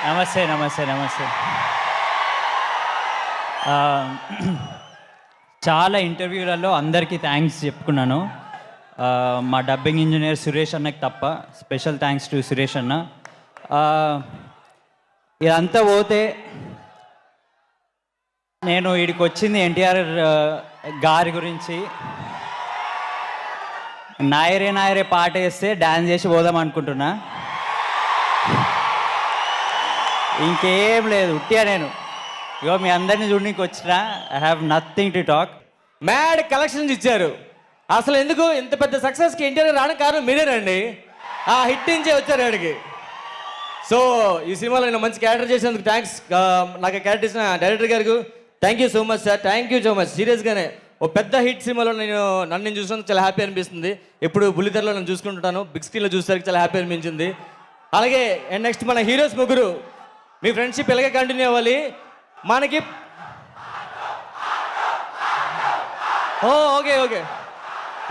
నమస్తే నమస్తే నమస్తే. ఆ, చాలా ఇంటర్వ్యూలలో అందరికీ థ్యాంక్స్ చెప్పుకున్నాను. మా డబ్బింగ్ ఇంజనీర్ సురేష్ అన్నకి తప్ప స్పెషల్ థ్యాంక్స్ టు సురేష్ అన్న. ఇదంతా పోతే నేను వీడికి వచ్చింది ఎన్టీఆర్ గారి గురించి. నాయరే నాయరే పాట వేస్తే డ్యాన్స్ చేసి పోదాం అనుకుంటున్నా. ఇంకేం లేదు, ఉట్టిగా నేను ఇగో మీ అందరినీ చూడడానికి వచ్చిన. I have nothing to talk. Mad collections ఇచ్చారు. అసలు ఎందుకు ఇంత పెద్ద సక్సెస్కి ఎన్టీఆర్ రావడం కారణం మీరేనండి. ఆ హిట్ నుంచే వచ్చారు ఆడికి. సో ఈ సినిమాలో నేను మంచి క్యారెక్టర్ చేసినందుకు థ్యాంక్స్. నాకు క్యారెక్టర్ ఇచ్చిన డైరెక్టర్ గారికి thank you so much sir. Thank you so much. సీరియస్గానే ఓ పెద్ద హిట్ సినిమాలో నన్ను చూసినందుకు చాలా హ్యాపీ అనిపిస్తుంది. ఎప్పుడు బుల్లితెరలో నేను చూసుకుంటుంటాను, బిగ్ స్క్రీన్లో చూసేసరికి చాలా హ్యాపీ అనిపించింది. అలాగే అండ్ నెక్స్ట్ మన హీరోస్ ముగ్గురు మీ ఫ్రెండ్షిప్ ఇలాగే కంటిన్యూ అవ్వాలి. మనకి ఓకే ఓకే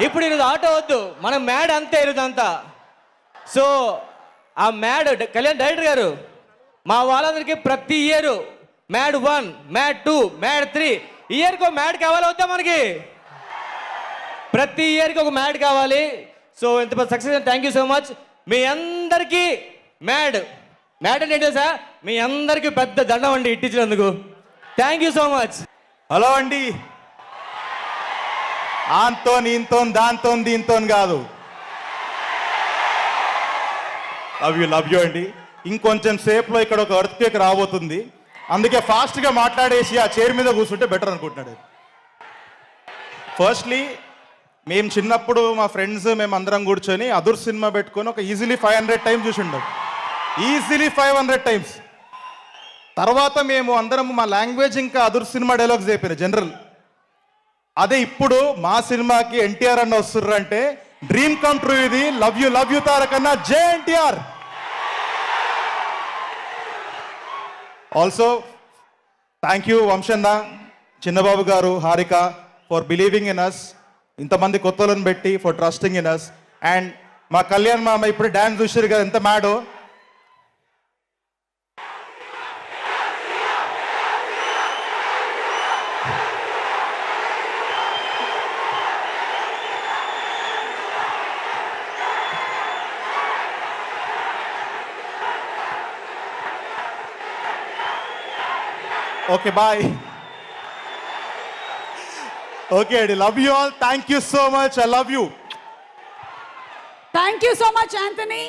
ఇప్పుడు ఈరోజు ఆటో వద్దు, మనం మ్యాడ్ అంతే ఈరోజు అంతా. సో ఆ మ్యాడ్ కళ్యాణ్ డైరెక్టర్ గారు మా వాళ్ళందరికీ ప్రతి ఇయర్ మ్యాడ్ 1, మ్యాడ్ 2, మ్యాడ్ 3 ఇయర్కి ఒక మ్యాడ్ కావాలి వద్దా మనకి? ప్రతి ఇయర్కి ఒక మ్యాడ్ కావాలి. సో ఇంత పెద్ద success thank you so much. మీ అందరికీ మ్యాడ్ అంటే ఏంటో సార్, మీ అందరికీ పెద్ద దండం అండి ఇట్టించినందుకు. Thank you so much. Hello అండి. ఆంతో నీంతో దాంతో దీంతో కాదు. లవ్ యూ అండి. ఇంకొంచెం సేపులో ఇక్కడ ఒక ఎర్త్ కేక్ రాబోతుంది, అందుకే ఫాస్ట్గా మాట్లాడేసి ఆ చైర్ మీద కూర్చుంటే బెటర్ అనుకుంటున్నాడు. ఫస్ట్లీ మేము చిన్నప్పుడు మా ఫ్రెండ్స్ మేము అందరం కూర్చొని అదుర్ సినిమా పెట్టుకొని ఒక ఈజీలీ 500 టైమ్స్ చూసి ఉండవు. Easily 500 times. తర్వాత మేము అందరం మా లాంగ్వేజ్ ఇంకా అదుర్ సినిమా డైలాగ్స్ చెప్పారు జనరల్. అదే ఇప్పుడు మా సినిమాకి ఎన్టీఆర్ అన్న వస్తుర్రు అంటే డ్రీమ్ కమ్ ట్రూ ఇది. లవ్ యూ తారకన్నా. జై ఎన్టీఆర్. ఆల్సో థ్యాంక్ యూ వంశన్న, చిన్నబాబు గారు, Harika for believing in us. ఇంతమంది కొత్తలను పెట్టి for trusting in us. And మా కళ్యాణ్ మామ ఇప్పుడు డ్యాన్స్ చూసారు కదా ఎంత మ్యాడో. Okay bye. ఓకే అండి. Love you all. Thank you so much. I love you. Thank you so much, Anthony.